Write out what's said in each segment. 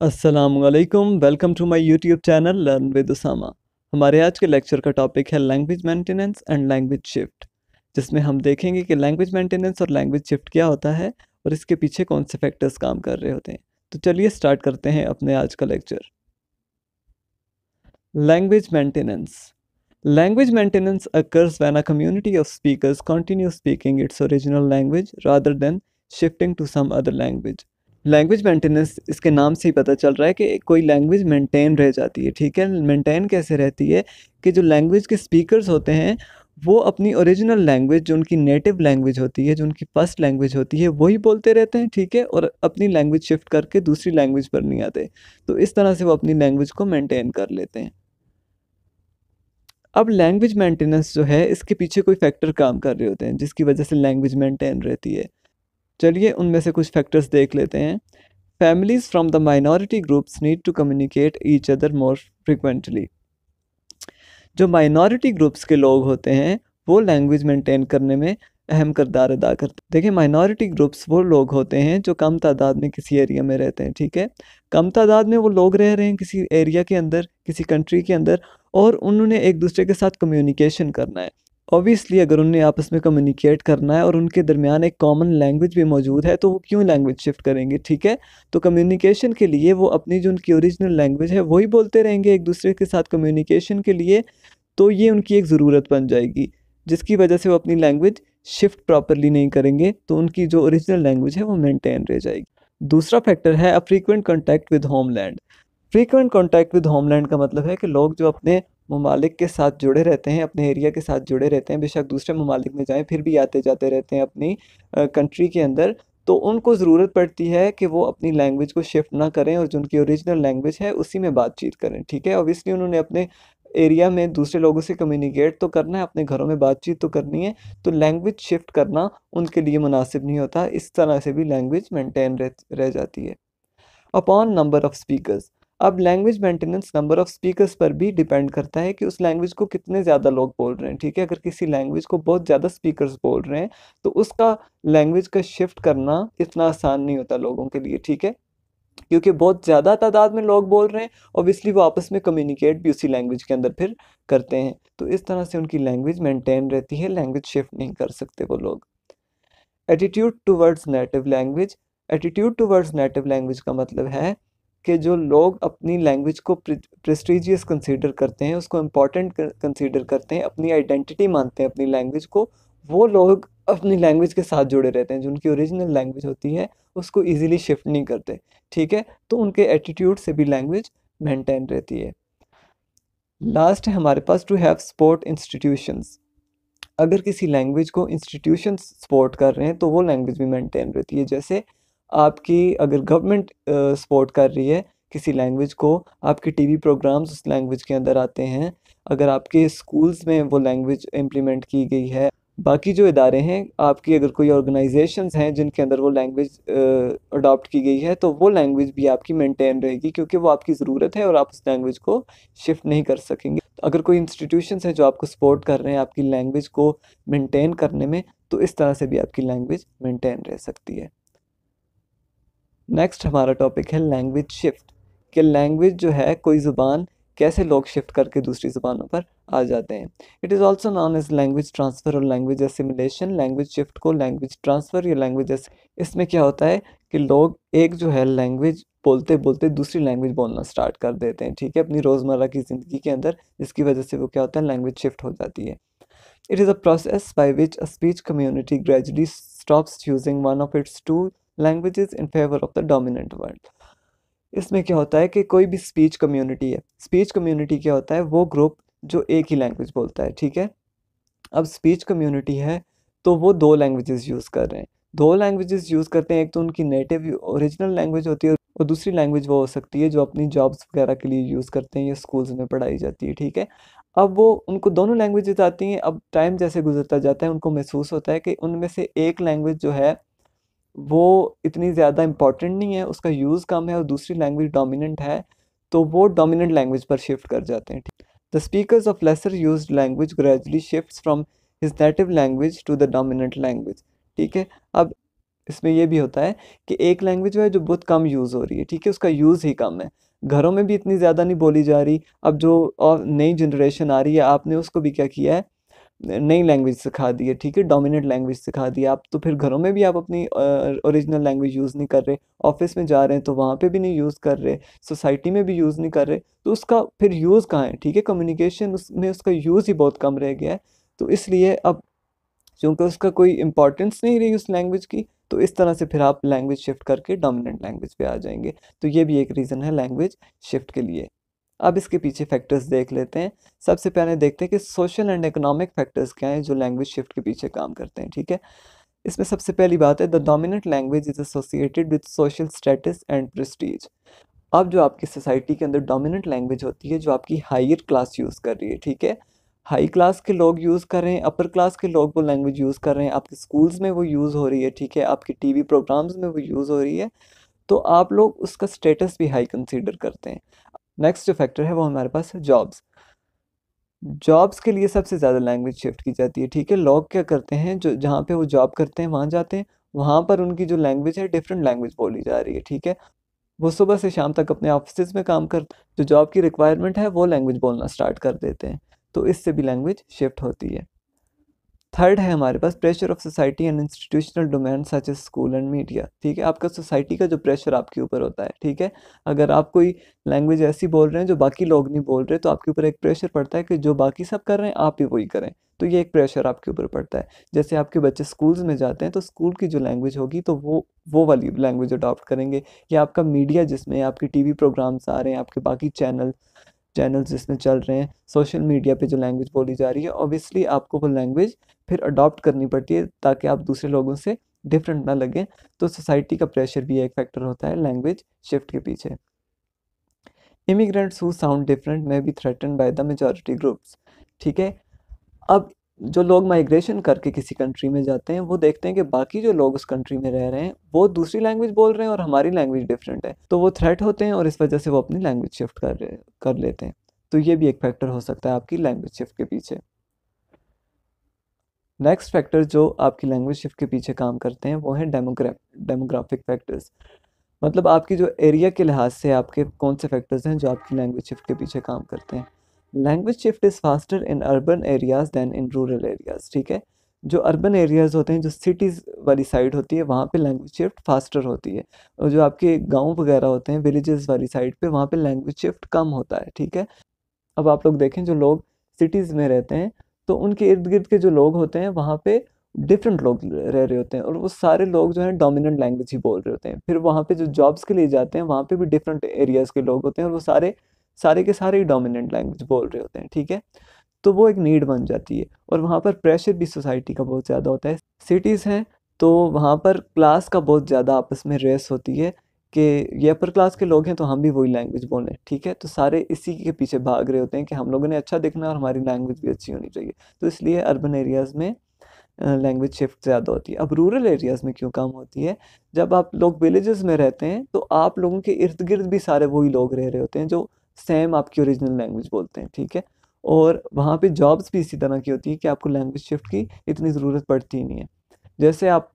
अस्सलामुअलैकुम, welcome to my YouTube channel learn with Usama. हमारे आज के लेक्चर का टॉपिक है language maintenance and language shift, जिसमें हम देखेंगे कि लैंग्वेज मेंटेनेंस और लैंग्वेज शिफ्ट क्या होता है और इसके पीछे कौन से फैक्टर्स काम कर रहे होते हैं। तो चलिए स्टार्ट करते हैं अपने आज का lecture. Language maintenance. Language maintenance occurs when a community of speakers continue speaking its original language rather than shifting to some other language. Language maintenance इसके नाम से ही पता चल रहा है कि कोई लैंग्वेज मेंटेन रह जाती है। ठीक है, मेंटेन कैसे रहती है कि जो लैंग्वेज के स्पीकर्स होते हैं वो अपनी ओरिजिनल लैंग्वेज, जो उनकी नेटिव लैंग्वेज होती है, जो उनकी फर्स्ट लैंग्वेज होती है, वही बोलते रहते हैं। ठीक है, और अपनी लैंग्वेज शिफ्ट करके दूसरी लैंग्वेज पर नहीं आते। तो इस तरह से वो अपनी लैंग्वेज को मेंटेन कर लेते हैं। अब लैंग्वेज मेंटेनेंस जो है, इसके पीछे कोई फैक्टर काम कर रहे होते हैं जिसकी वजह से लैंग्वेज मेंटेन रहती है। चलिए उनमें से कुछ फैक्टर्स देख लेते हैं। Families from the minority groups need to communicate each other more frequently. जो माइनॉरिटी ग्रुप्स के लोग होते हैं वो लैंग्वेज मेंटेन करने में अहम किरदार अदा करते हैं। देखिए, माइनॉरिटी ग्रुप्स वो लोग होते हैं जो कम तादाद में किसी एरिया में रहते हैं। ठीक है, कम तादाद में वो लोग रह रहे हैं किसी एरिया के अंदर, किसी कंट्री के अंदर, और उन्होंने एक दूसरे के साथ कम्युनिकेशन करना है। ऑब्वियसली अगर उन्हें आपस में कम्युनिकेट करना है और उनके दरमियान एक कॉमन लैंग्वेज भी मौजूद है तो वो क्यों लैंग्वेज शिफ्ट करेंगे। ठीक है, तो कम्युनिकेशन के लिए वो अपनी जो उनकी ओरिजिनल लैंग्वेज है वही बोलते रहेंगे एक दूसरे के साथ कम्युनिकेशन के लिए। तो ये उनकी एक ज़रूरत बन जाएगी जिसकी वजह से वो अपनी लैंग्वेज शिफ्ट प्रॉपरली नहीं करेंगे, तो उनकी जो ओरिजिनल लैंग्वेज है वो मेंटेन रह जाएगी। दूसरा फैक्टर है अ frequent contact with homeland. Frequent contact with homeland का मतलब है कि लोग जो अपने ममालिक के साथ जुड़े रहते हैं, अपने एरिया के साथ जुड़े रहते हैं, बेशक दूसरे ममालिक में जाएं फिर भी आते जाते रहते हैं अपनी कंट्री के अंदर, तो उनको ज़रूरत पड़ती है कि वो अपनी लैंग्वेज को शिफ्ट ना करें और जो उनकी ओरिजिनल लैंग्वेज है उसी में बातचीत करें। ठीक है, ऑब्वियसली उन्होंने अपने एरिया में दूसरे लोगों से कम्युनिकेट तो करना है, अपने घरों में बातचीत तो करनी है, तो लैंग्वेज शिफ्ट करना उनके लिए मुनासिब नहीं होता। इस तरह से भी लैंग्वेज मेंटेन रह जाती है। Upon number of speakers. अब language maintenance number of speakers पर भी डिपेंड करता है कि उस लैंग्वेज को कितने ज़्यादा लोग बोल रहे हैं। ठीक है, अगर किसी लैंग्वेज को बहुत ज़्यादा स्पीकर्स बोल रहे हैं तो उसका लैंग्वेज का शिफ्ट करना इतना आसान नहीं होता लोगों के लिए। ठीक है, क्योंकि बहुत ज़्यादा तादाद में लोग बोल रहे हैं, ऑब्वियसली वो आपस में कम्युनिकेट भी उसी लैंग्वेज के अंदर फिर करते हैं, तो इस तरह से उनकी लैंग्वेज मेंटेन रहती है, लैंग्वेज शिफ्ट नहीं कर सकते वो लोग। Attitude towards native language. Attitude towards native language का मतलब है कि जो लोग अपनी लैंग्वेज को प्रेस्टीजियस कंसीडर करते हैं, उसको इम्पॉर्टेंट कंसीडर करते हैं, अपनी आइडेंटिटी मानते हैं अपनी लैंग्वेज को, वो लोग अपनी लैंग्वेज के साथ जुड़े रहते हैं। जो उनकी ओरिजिनल लैंग्वेज होती है उसको ईजिली शिफ्ट नहीं करते। ठीक है, तो उनके एटीट्यूड से भी लैंग्वेज मेंटेन रहती है। लास्ट है हमारे पास टू हैव सपोर्ट इंस्टीट्यूशंस। अगर किसी लैंग्वेज को इंस्टीट्यूशन सपोर्ट कर रहे हैं तो वो लैंग्वेज भी मेंटेन रहती है। जैसे आपकी अगर गवर्नमेंट सपोर्ट कर रही है किसी लैंग्वेज को, आपके टीवी प्रोग्राम्स उस लैंग्वेज के अंदर आते हैं, अगर आपके स्कूल्स में वो लैंग्वेज इम्प्लीमेंट की गई है, बाकी जो इदारे हैं आपकी, अगर कोई ऑर्गेनाइजेशंस हैं जिनके अंदर वो लैंग्वेज अडॉप्ट की गई है, तो वो लैंग्वेज भी आपकी मेंटेन रहेगी क्योंकि वो आपकी ज़रूरत है और आप उस लैंग्वेज को शिफ्ट नहीं कर सकेंगे। अगर कोई इंस्टीट्यूशंस हैं जो आपको सपोर्ट कर रहे हैं आपकी लैंग्वेज को मेंटेन करने में, तो इस तरह से भी आपकी लैंग्वेज मेंटेन रह सकती है। नेक्स्ट हमारा टॉपिक है लैंग्वेज शिफ्ट, कि लैंग्वेज जो है, कोई ज़ुबान कैसे लोग शिफ्ट करके दूसरी ज़ुबानों पर आ जाते हैं। It is also known as language transfer और लैंग्वेज एसिमिलेशन। लैंग्वेज शिफ्ट को लैंग्वेज ट्रांसफ़र या लैंग्वेज इसमें क्या होता है कि लोग एक जो है लैंग्वेज बोलते बोलते दूसरी लैंग्वेज बोलना स्टार्ट कर देते हैं। ठीक है, अपनी रोज़मर्रा की ज़िंदगी के अंदर, जिसकी वजह से वो क्या होता है, लैंग्वेज शिफ्ट हो जाती है। It is a process by which a speech community gradually stops using one of its two languages in favor of the dominant one. इसमें क्या होता है कि कोई भी स्पीच कम्युनिटी है, स्पीच कम्युनिटी क्या होता है, वो ग्रुप जो एक ही लैंग्वेज बोलता है। ठीक है, अब स्पीच कम्युनिटी है तो वो दो लैंग्वेजेस यूज़ कर रहे हैं, दो लैंग्वेजेस यूज़ करते हैं। एक तो उनकी नेटिव ओरिजिनल लैंग्वेज होती है और दूसरी लैंग्वेज वो हो सकती है जो अपनी जॉब्स वगैरह के लिए यूज़ करते हैं या स्कूल्स में पढ़ाई जाती है। ठीक है, अब वो उनको दोनों लैंग्वेजेस आती हैं। अब टाइम जैसे गुजरता जाता है उनको महसूस होता है कि उनमें से एक लैंग्वेज जो है वो इतनी ज़्यादा इम्पॉर्टेंट नहीं है, उसका यूज़ कम है, और दूसरी लैंग्वेज डोमिनेंट है, तो वो डोमिनेंट लैंग्वेज पर शिफ्ट कर जाते हैं। The speakers of lesser used language gradually shifts from his native language to the dominant language. ठीक है, अब इसमें ये भी होता है कि एक लैंग्वेज है जो बहुत कम यूज़ हो रही है, ठीक है, उसका यूज़ ही कम है, घरों में भी इतनी ज़्यादा नहीं बोली जा रही। अब जो और नई जनरेशन आ रही है, आपने उसको भी क्या किया है, नई लैंग्वेज सिखा दी है, ठीक है, डोमिनेंट लैंग्वेज सिखा दी है आप, तो फिर घरों में भी आप अपनी ओरिजिनल लैंग्वेज यूज़ नहीं कर रहे, ऑफिस में जा रहे हैं तो वहाँ पे भी नहीं यूज़ कर रहे, सोसाइटी में भी यूज़ नहीं कर रहे, तो उसका फिर यूज़ कहाँ है, ठीक है, कम्युनिकेशन उसमें उसका यूज़ ही बहुत कम रह गया है। तो इसलिए अब क्योंकि उसका कोई इंपॉर्टेंस नहीं रही उस लैंग्वेज की, तो इस तरह से फिर आप लैंग्वेज शिफ्ट करके डोमिनेंट लैंग्वेज पे आ जाएंगे। तो ये भी एक रीज़न है लैंग्वेज शिफ्ट के लिए। अब इसके पीछे फैक्टर्स देख लेते हैं। सबसे पहले देखते हैं कि सोशल एंड इकोनॉमिक फैक्टर्स क्या हैं जो लैंग्वेज शिफ्ट के पीछे काम करते हैं, ठीक है। इसमें सबसे पहली बात है, the dominant language is associated with social status and Prestige. अब जो आपकी सोसाइटी के अंदर डोमिनेंट लैंग्वेज होती है, जो आपकी हायर क्लास यूज़ कर रही है, ठीक है, हाई क्लास के लोग यूज़ कर रहे हैं, अपर क्लास के लोग वो लैंग्वेज यूज़ कर रहे हैं, आपके स्कूल्स में वो यूज़ हो रही है, ठीक है, आपके टीवी प्रोग्राम्स में वो यूज़ हो रही है, तो आप लोग उसका स्टेटस भी हाई कंसीडर करते हैं। नेक्स्ट जो फैक्टर है वो हमारे पास है जॉब्स। जॉब्स के लिए सबसे ज़्यादा लैंग्वेज शिफ्ट की जाती है, ठीक है। लोग क्या करते हैं, जो जहाँ पे वो जॉब करते हैं वहाँ जाते हैं, वहाँ पर उनकी जो लैंग्वेज है डिफरेंट लैंग्वेज बोली जा रही है, ठीक है। वो सुबह से शाम तक अपने ऑफिस में काम कर, जो जॉब की रिक्वायरमेंट है वो लैंग्वेज बोलना स्टार्ट कर देते हैं, तो इससे भी लैंग्वेज शिफ्ट होती है। थर्ड है हमारे पास pressure of society and institutional domain such as school and media, ठीक है। आपका सोसाइटी का जो प्रेशर आपके ऊपर होता है, ठीक है, अगर आप कोई लैंग्वेज ऐसी बोल रहे हैं जो बाकी लोग नहीं बोल रहे, तो आपके ऊपर एक प्रेशर पड़ता है कि जो बाकी सब कर रहे हैं आप भी वही करें, तो ये एक प्रेशर आपके ऊपर पड़ता है। जैसे आपके बच्चे स्कूल्स में जाते हैं तो स्कूल की जो लैंग्वेज होगी तो वो वाली लैंग्वेज अडॉप्ट करेंगे, या आपका मीडिया जिसमें आपके टीवी प्रोग्राम्स आ रहे हैं, आपके बाकी चैनल्स जिसमें चल रहे हैं, सोशल मीडिया पे जो लैंग्वेज बोली जा रही है, ऑब्वियसली आपको वो लैंग्वेज फिर अडॉप्ट करनी पड़ती है ताकि आप दूसरे लोगों से डिफरेंट ना लगें। तो सोसाइटी का प्रेशर भी एक फैक्टर होता है लैंग्वेज शिफ्ट के पीछे। Immigrants who sound different may be threatened by the majority groups, ठीक है। अब जो लोग माइग्रेशन करके किसी कंट्री में जाते हैं, वो देखते हैं कि बाकी जो लोग उस कंट्री में रह रहे हैं वो दूसरी लैंग्वेज बोल रहे हैं और हमारी लैंग्वेज डिफरेंट है, तो वो थ्रेट होते हैं और इस वजह से वो अपनी लैंग्वेज शिफ्ट कर लेते हैं। तो ये भी एक फैक्टर हो सकता है आपकी लैंग्वेज शिफ्ट के पीछे। नेक्स्ट फैक्टर जो आपकी लैंग्वेज शिफ्ट के पीछे काम करते हैं वो है डेमोग्राफिक फैक्टर्स। मतलब आपकी जो एरिया के लिहाज से आपके कौन से फैक्टर्स हैं जो आपकी लैंग्वेज शिफ्ट के पीछे काम करते हैं। Language shift is faster in urban areas than in rural areas, ठीक है। जो अर्बन एरियाज होते हैं, जो सिटीज़ वाली साइड होती है, वहाँ पे लैंग्वेज शिफ्ट फास्टर होती है, और जो आपके गांव वगैरह होते हैं, विलेजेस वाली साइड पे, वहाँ पे लैंग्वेज शिफ्ट कम होता है, ठीक है। अब आप लोग देखें, जो लोग सिटीज़ में रहते हैं तो उनके इर्द गिर्द के जो लोग होते हैं वहाँ पे डिफरेंट लोग रह रहे होते हैं, और वो सारे लोग जो हैं डोमिनेंट लैंग्वेज ही बोल रहे होते हैं। फिर वहाँ पे जो जॉब्स के लिए जाते हैं वहाँ पे भी डिफरेंट एरियाज़ के लोग होते हैं, और वो सारे सारे के सारे ही डोमिनेंट लैंग्वेज बोल रहे होते हैं, ठीक है। तो वो एक नीड बन जाती है, और वहाँ पर प्रेशर भी सोसाइटी का बहुत ज़्यादा होता है। सिटीज़ हैं तो वहाँ पर क्लास का बहुत ज़्यादा आपस में रेस होती है कि ये अपर क्लास के लोग हैं तो हम भी वही लैंग्वेज बोलें, ठीक है। तो सारे इसी के पीछे भाग रहे होते हैं कि हम लोगों ने अच्छा दिखना है और हमारी लैंग्वेज भी अच्छी होनी चाहिए। तो इसलिए अर्बन एरियाज़ में लैंग्वेज शिफ्ट ज़्यादा होती है। अब रूरल एरियाज़ में क्यों कम होती है, जब आप लोग विलेजेस में रहते हैं तो आप लोगों के इर्द गिर्द भी सारे वही लोग रह रहे होते हैं जो सेम आपकी ओरिजिनल लैंग्वेज बोलते हैं, ठीक है। और वहाँ पे जॉब्स भी इसी तरह की होती है कि आपको लैंग्वेज शिफ्ट की इतनी ज़रूरत पड़ती ही नहीं है। जैसे आप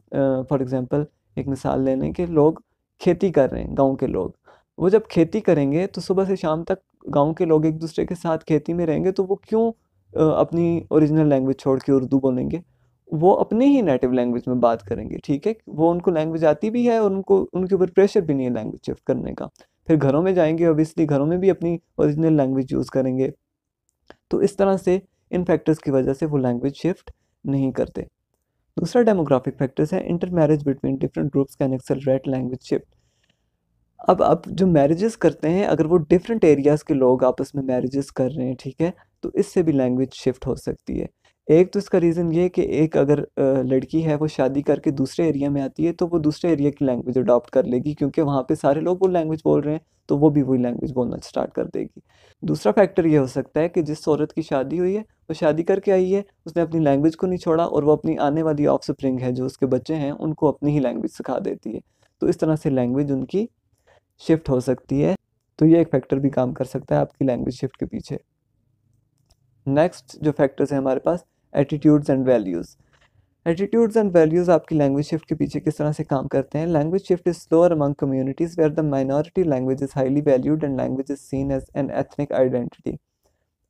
फॉर एग्ज़ाम्पल एक मिसाल ले लें कि लोग खेती कर रहे हैं, गाँव के लोग, वो जब खेती करेंगे तो सुबह से शाम तक गाँव के लोग एक दूसरे के साथ खेती में रहेंगे, तो वो क्यों अपनी ओरिजिनल लैंग्वेज छोड़ के उर्दू बोलेंगे, वो अपने ही नेटिव लैंग्वेज में बात करेंगे, ठीक है। वो उनको लैंग्वेज आती भी है और उनको उनके ऊपर प्रेशर भी नहीं है लैंग्वेज शिफ्ट करने का। फिर घरों में जाएंगे, ऑब्वियसली घरों में भी अपनी ओरिजिनल लैंग्वेज यूज़ करेंगे। तो इस तरह से इन फैक्टर्स की वजह से वो लैंग्वेज शिफ्ट नहीं करते। दूसरा डेमोग्राफिक फैक्टर्स है, inter marriage between different groups can accelerate language shift. अब जो मैरिजेस करते हैं, अगर वो डिफरेंट एरियाज़ के लोग आपस में मैरिजेस कर रहे हैं, ठीक है, तो इससे भी लैंग्वेज शिफ्ट हो सकती है। एक तो इसका रीज़न ये है कि एक अगर लड़की है वो शादी करके दूसरे एरिया में आती है तो वो दूसरे एरिया की लैंग्वेज अडॉप्ट कर लेगी, क्योंकि वहाँ पे सारे लोग वो लैंग्वेज बोल रहे हैं, तो वो भी वही लैंग्वेज बोलना स्टार्ट कर देगी। दूसरा फैक्टर ये हो सकता है कि जिस औरत की शादी हुई है वो शादी करके आई है, उसने अपनी लैंग्वेज को नहीं छोड़ा, और वो अपनी आने वाली ऑफस्प्रिंग है, जो उसके बच्चे हैं, उनको अपनी ही लैंग्वेज सिखा देती है। तो इस तरह से लैंग्वेज उनकी शिफ्ट हो सकती है। तो ये एक फैक्टर भी काम कर सकता है आपकी लैंग्वेज शिफ्ट के पीछे। नेक्स्ट जो फैक्टर्स हैं हमारे पास, attitudes and values. Attitudes and values आपकी लैंग्वेज शिफ्ट के पीछे किस तरह से काम करते हैं। Language shift is slower among communities where the minority language is highly valued and language is seen as an ethnic identity.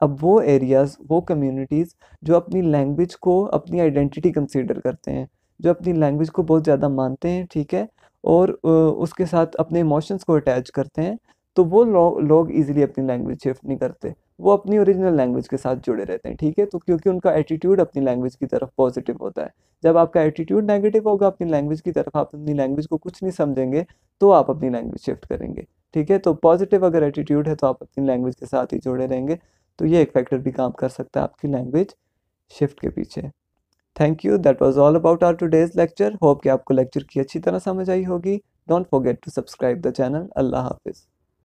अब वो एरियाज़, वो कम्युनिटीज़ जो अपनी लैंग्वेज को अपनी आइडेंटिटी कंसीडर करते हैं, जो अपनी लैंग्वेज को बहुत ज़्यादा मानते हैं, ठीक है, और उसके साथ अपने इमोशंस को अटैच करते हैं, तो वो लोग ईज़िली अपनी लैंग्वेज शिफ्ट नहीं करते। वो अपनी ओरिजिनल लैंग्वेज के साथ जुड़े रहते हैं, ठीक है। तो क्योंकि उनका एटीट्यूड अपनी लैंग्वेज की तरफ पॉजिटिव होता है। जब आपका एटीट्यूड नेगेटिव होगा अपनी लैंग्वेज की तरफ, आप अपनी लैंग्वेज को कुछ नहीं समझेंगे, तो आप अपनी लैंग्वेज शिफ्ट करेंगे, ठीक है। तो पॉजिटिव अगर एटीट्यूड है तो आप अपनी लैंग्वेज के साथ ही जुड़े रहेंगे। तो ये एक फैक्टर भी काम कर सकता है आपकी लैंग्वेज शिफ्ट के पीछे। Thank you, that was all about our today's lecture. Hope कि आपको लेक्चर की अच्छी तरह समझ आई होगी। Don't forget to subscribe the channel. अल्लाह हाफिज़।